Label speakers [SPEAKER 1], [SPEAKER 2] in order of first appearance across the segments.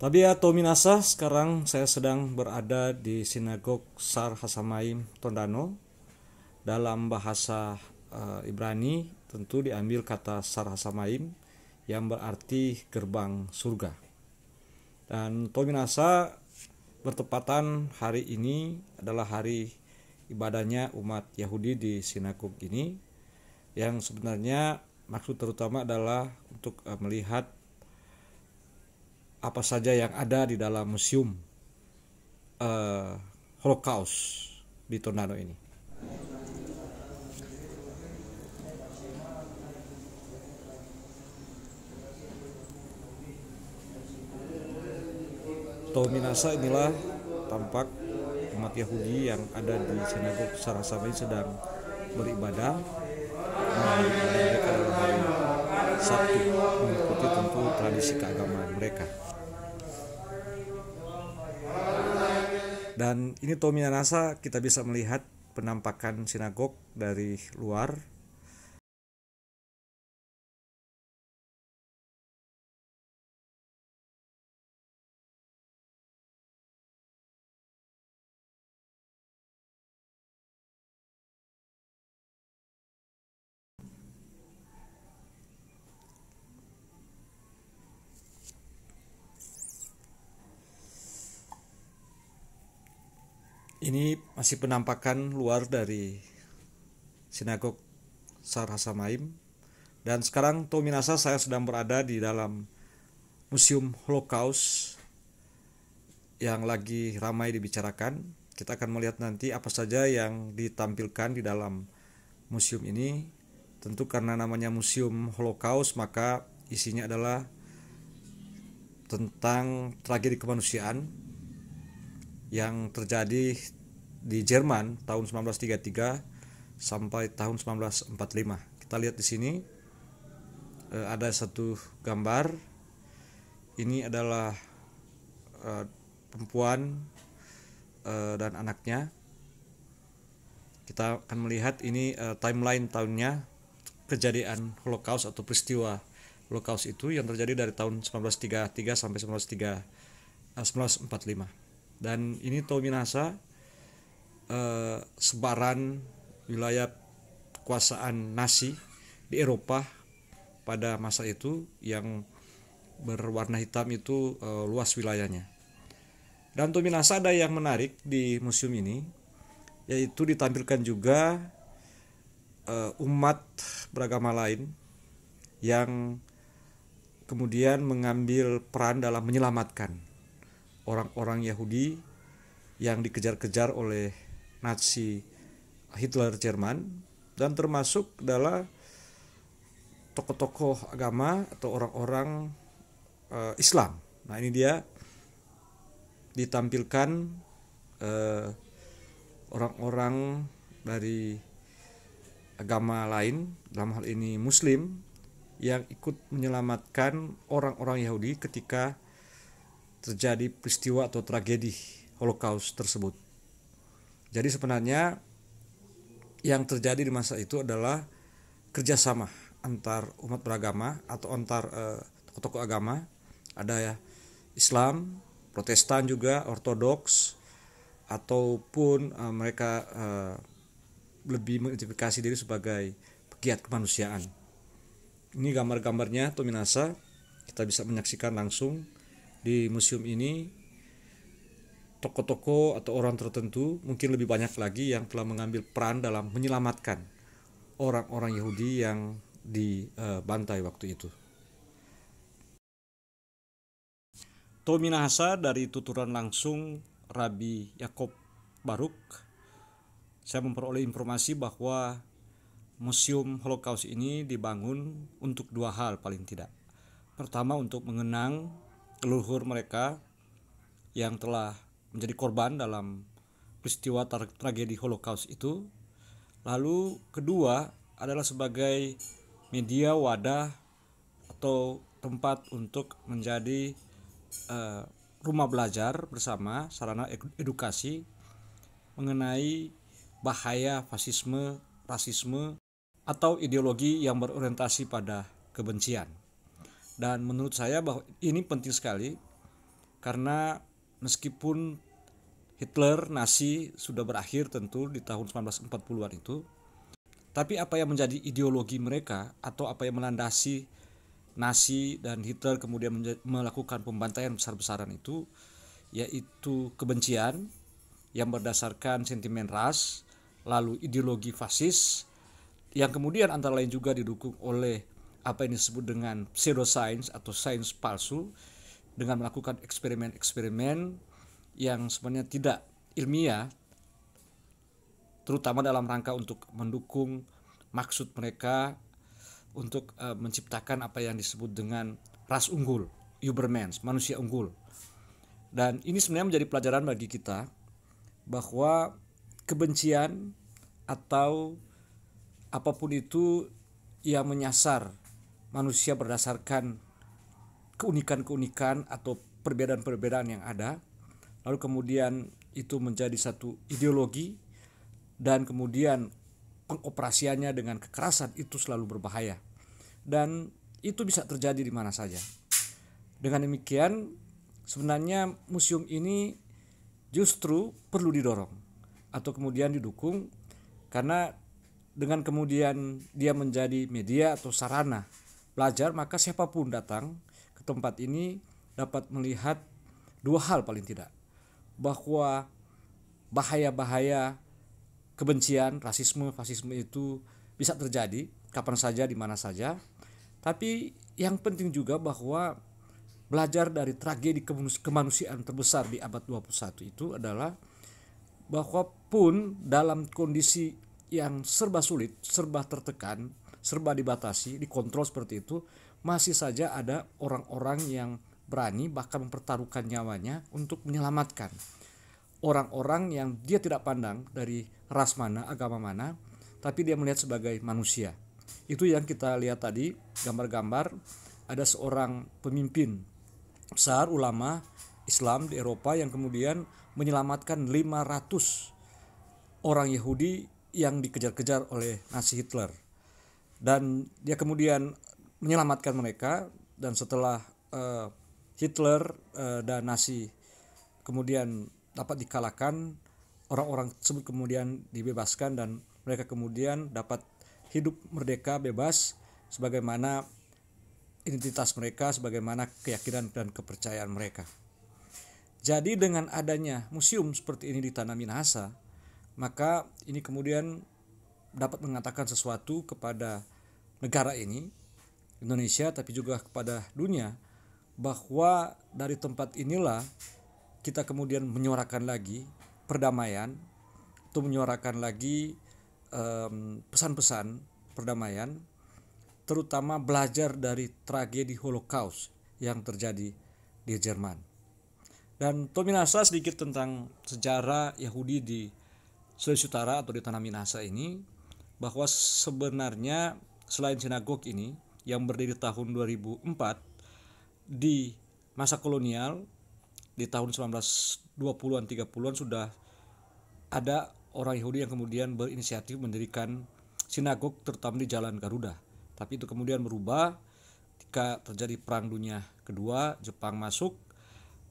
[SPEAKER 1] Tabia Tominasa, sekarang saya sedang berada di Sinagog Sar Hasamaim Tondano. Dalam bahasa Ibrani tentu diambil kata Sar Hasamaim yang berarti gerbang surga. Dan Tominasa bertepatan hari ini adalah hari ibadahnya umat Yahudi di sinagog ini, yang sebenarnya maksud terutama adalah untuk melihat apa saja yang ada di dalam museum Holocaust di Tondano ini. Tominasa inilah tampak umat Yahudi yang ada di sinagog Sar Hasamaim sedang beribadah. Mereka dalam hari Sabtu mengikuti tentu tradisi keagamaan mereka. Dan ini Tominasa kita bisa melihat penampakan sinagog dari luar. Ini masih penampakan luar dari sinagog Sar Hasamaim. Dan sekarang Tominasa saya sedang berada di dalam museum Holocaust yang lagi ramai dibicarakan. Kita akan melihat nanti apa saja yang ditampilkan di dalam museum ini. Tentu karena namanya museum Holocaust, maka isinya adalah tentang tragedi kemanusiaan yang terjadi di Jerman tahun 1933 sampai tahun 1945. Kita lihat di sini ada satu gambar. Ini adalah perempuan dan anaknya. Kita akan melihat ini timeline tahunnya kejadian Holocaust atau peristiwa Holocaust itu yang terjadi dari tahun 1933 sampai 1945. Dan ini Tominasa, sebaran wilayah kekuasaan Nazi di Eropa pada masa itu yang berwarna hitam itu luas wilayahnya. Dan Tominasa ada yang menarik di museum ini, yaitu ditampilkan juga umat beragama lain yang kemudian mengambil peran dalam menyelamatkan orang-orang Yahudi yang dikejar-kejar oleh Nazi Hitler Jerman, dan termasuk adalah tokoh-tokoh agama atau orang-orang Islam. Nah, ini dia ditampilkan orang-orang dari agama lain, dalam hal ini Muslim, yang ikut menyelamatkan orang-orang Yahudi ketika terjadi peristiwa atau tragedi Holocaust tersebut. Jadi sebenarnya yang terjadi di masa itu adalah kerjasama antar umat beragama atau antar tokoh-tokoh agama. Ada ya Islam, Protestan juga, Ortodoks, ataupun mereka lebih mengidentifikasi diri sebagai pegiat kemanusiaan. Ini gambar-gambarnya Tominasa, kita bisa menyaksikan langsung di museum ini. Tokoh-tokoh atau orang tertentu, mungkin lebih banyak lagi, yang telah mengambil peran dalam menyelamatkan orang-orang Yahudi yang dibantai waktu itu. Tominasa dari tuturan langsung Rabbi Yakob Baruk, saya memperoleh informasi bahwa museum Holocaust ini dibangun untuk dua hal paling tidak. Pertama, untuk mengenang leluhur mereka yang telah menjadi korban dalam peristiwa tragedi Holocaust itu. Lalu kedua adalah sebagai media wadah atau tempat untuk menjadi rumah belajar bersama, sarana edukasi mengenai bahaya fasisme, rasisme, atau ideologi yang berorientasi pada kebencian. Dan menurut saya bahwa ini penting sekali karena meskipun Hitler, Nazi sudah berakhir tentu di tahun 1940-an itu, tapi apa yang menjadi ideologi mereka atau apa yang melandasi Nazi dan Hitler kemudian melakukan pembantaian besar-besaran itu, yaitu kebencian yang berdasarkan sentimen ras, lalu ideologi fasis, yang kemudian antara lain juga didukung oleh apa yang disebut dengan pseudoscience atau sains palsu, dengan melakukan eksperimen-eksperimen yang sebenarnya tidak ilmiah, terutama dalam rangka untuk mendukung maksud mereka untuk menciptakan apa yang disebut dengan ras unggul, Übermensch, manusia unggul. Dan ini sebenarnya menjadi pelajaran bagi kita bahwa kebencian atau apapun itu yang menyasar manusia berdasarkan keunikan-keunikan atau perbedaan-perbedaan yang ada, lalu kemudian itu menjadi satu ideologi, dan kemudian pengoperasiannya dengan kekerasan itu selalu berbahaya, dan itu bisa terjadi di mana saja. Dengan demikian sebenarnya museum ini justru perlu didorong atau kemudian didukung, karena dengan kemudian dia menjadi media atau sarana belajar, maka siapapun datang ke tempat ini dapat melihat dua hal paling tidak, bahwa bahaya-bahaya kebencian, rasisme, fasisme itu bisa terjadi kapan saja, di mana saja. Tapi yang penting juga bahwa belajar dari tragedi kemanusiaan terbesar di abad 21 itu adalah bahwa pun dalam kondisi yang serba sulit, serba tertekan, serba dibatasi, dikontrol seperti itu, masih saja ada orang-orang yang berani bahkan mempertaruhkan nyawanya untuk menyelamatkan orang-orang yang dia tidak pandang dari ras mana, agama mana, tapi dia melihat sebagai manusia. Itu yang kita lihat tadi, gambar-gambar ada seorang pemimpin besar ulama Islam di Eropa yang kemudian menyelamatkan 500 orang Yahudi yang dikejar-kejar oleh Nazi Hitler. Dan dia kemudian menyelamatkan mereka, dan setelah Hitler dan Nazi kemudian dapat dikalahkan, orang-orang tersebut kemudian dibebaskan dan mereka kemudian dapat hidup merdeka bebas sebagaimana identitas mereka, sebagaimana keyakinan dan kepercayaan mereka. Jadi dengan adanya museum seperti ini di Tanah Minahasa, maka ini kemudian dapat mengatakan sesuatu kepada negara ini, Indonesia, tapi juga kepada dunia, bahwa dari tempat inilah kita kemudian menyuarakan lagi perdamaian, atau menyuarakan lagi pesan-pesan perdamaian, terutama belajar dari tragedi Holocaust yang terjadi di Jerman. Dan Tommy Minahasa sedikit tentang sejarah Yahudi di Sulawesi Utara atau di Tanah Minahasa ini, bahwa sebenarnya selain sinagog ini yang berdiri tahun 2004, di masa kolonial di tahun 1920-an 30-an sudah ada orang Yahudi yang kemudian berinisiatif mendirikan sinagog terutama di Jalan Garuda. Tapi itu kemudian berubah ketika terjadi Perang Dunia Kedua, Jepang masuk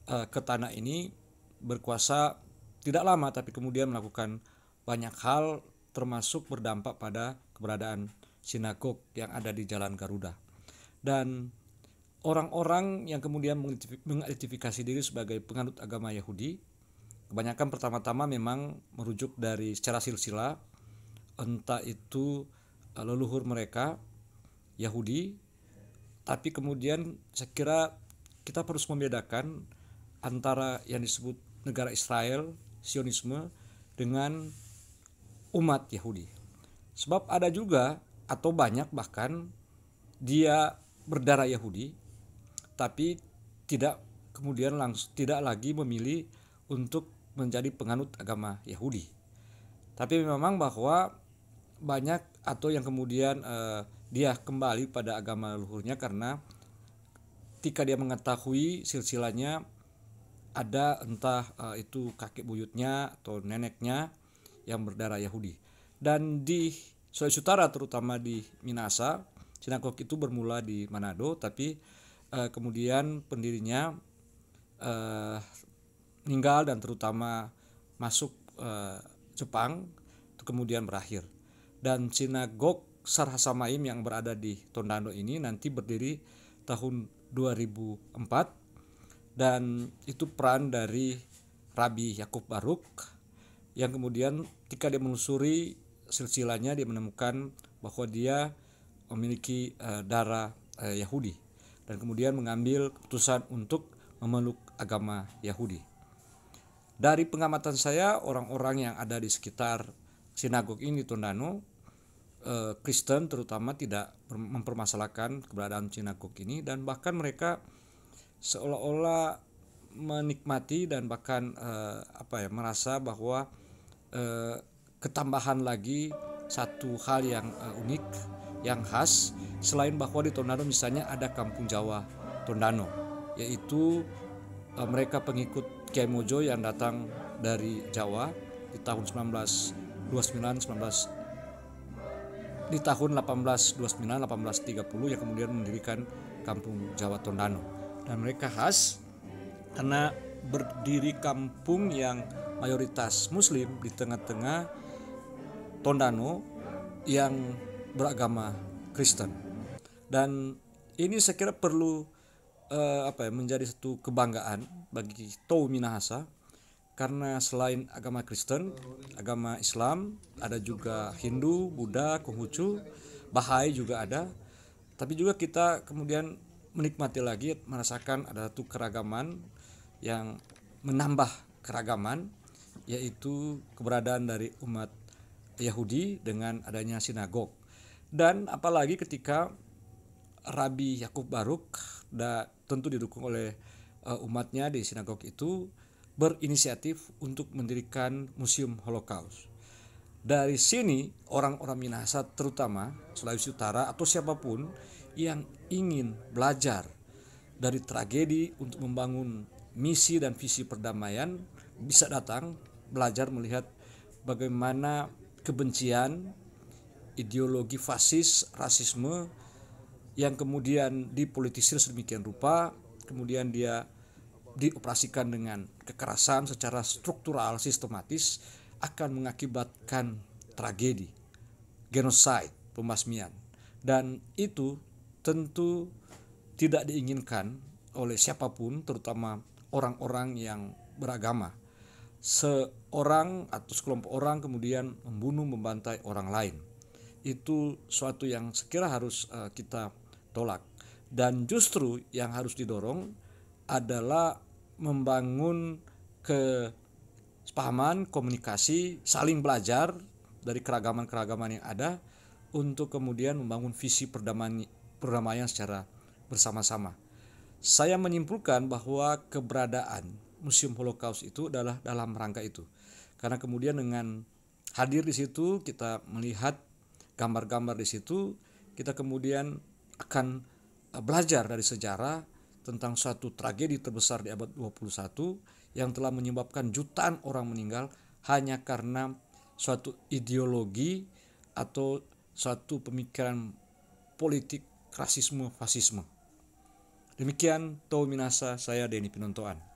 [SPEAKER 1] ke tanah ini, berkuasa tidak lama tapi kemudian melakukan banyak hal termasuk berdampak pada keberadaan sinagog yang ada di Jalan Garuda. Dan orang-orang yang kemudian mengidentifikasi diri sebagai penganut agama Yahudi, kebanyakan pertama-tama memang merujuk dari secara silsilah, entah itu leluhur mereka Yahudi, tapi kemudian saya kira kita harus membedakan antara yang disebut negara Israel, Sionisme, dengan umat Yahudi. Sebab ada juga atau banyak bahkan dia berdarah Yahudi tapi tidak kemudian tidak lagi memilih untuk menjadi penganut agama Yahudi. Tapi memang bahwa banyak atau yang kemudian dia kembali pada agama leluhurnya karena ketika dia mengetahui silsilahnya ada entah itu kakek buyutnya atau neneknya yang berdarah Yahudi. Dan di Sulawesi Utara terutama di Minahasa, sinagog itu bermula di Manado, tapi kemudian pendirinya eh, meninggal dan terutama masuk Jepang itu kemudian berakhir. Dan sinagog Sar Hasamaim yang berada di Tondano ini nanti berdiri tahun 2004 dan itu peran dari Rabi Yakub Baruk yang kemudian ketika dia menelusuri silsilahnya dia menemukan bahwa dia memiliki darah Yahudi dan kemudian mengambil keputusan untuk memeluk agama Yahudi. Dari pengamatan saya, orang-orang yang ada di sekitar sinagog ini Tondano, Kristen terutama tidak mempermasalahkan keberadaan sinagog ini dan bahkan mereka seolah-olah menikmati dan bahkan merasa bahwa ketambahan lagi satu hal yang unik, yang khas, selain bahwa di Tondano misalnya ada Kampung Jawa Tondano, yaitu mereka pengikut Kiai Mojo yang datang dari Jawa di tahun 1830 yang kemudian mendirikan Kampung Jawa Tondano. Dan mereka khas karena berdiri kampung yang mayoritas Muslim di tengah-tengah Tondano yang beragama Kristen. Dan ini saya kira perlu menjadi satu kebanggaan bagi Tou Minahasa karena selain agama Kristen, agama Islam, ada juga Hindu, Buddha, Konghucu, Bahai juga ada. Tapi juga kita kemudian menikmati lagi, merasakan ada satu keragaman yang menambah keragaman, yaitu keberadaan dari umat Yahudi dengan adanya sinagog. Dan apalagi ketika Rabi Yakub Baruk tentu didukung oleh umatnya di sinagog itu berinisiatif untuk mendirikan Museum Holocaust. Dari sini orang-orang Minahasa terutama Sulawesi Utara atau siapapun yang ingin belajar dari tragedi untuk membangun misi dan visi perdamaian bisa datang belajar melihat bagaimana kebencian, ideologi fasis, rasisme yang kemudian dipolitisir sedemikian rupa, kemudian dia dioperasikan dengan kekerasan secara struktural, sistematis, akan mengakibatkan tragedi, genosida, pembasmian. Dan itu tentu tidak diinginkan oleh siapapun, terutama orang-orang yang beragama. Seorang atau sekelompok orang kemudian membunuh, membantai orang lain. Itu suatu yang sekira harus kita tolak. Dan justru yang harus didorong adalah membangun kesepahaman, komunikasi, saling belajar dari keragaman-keragaman yang ada untuk kemudian membangun visi perdamaian secara bersama-sama. Saya menyimpulkan bahwa keberadaan Museum Holocaust itu adalah dalam rangka itu. Karena kemudian dengan hadir di situ kita melihat gambar-gambar di situ, kita kemudian akan belajar dari sejarah tentang suatu tragedi terbesar di abad 21 yang telah menyebabkan jutaan orang meninggal hanya karena suatu ideologi atau suatu pemikiran politik rasisme fasisme. Demikian Tou Minahasa, saya Denny Pinontoan.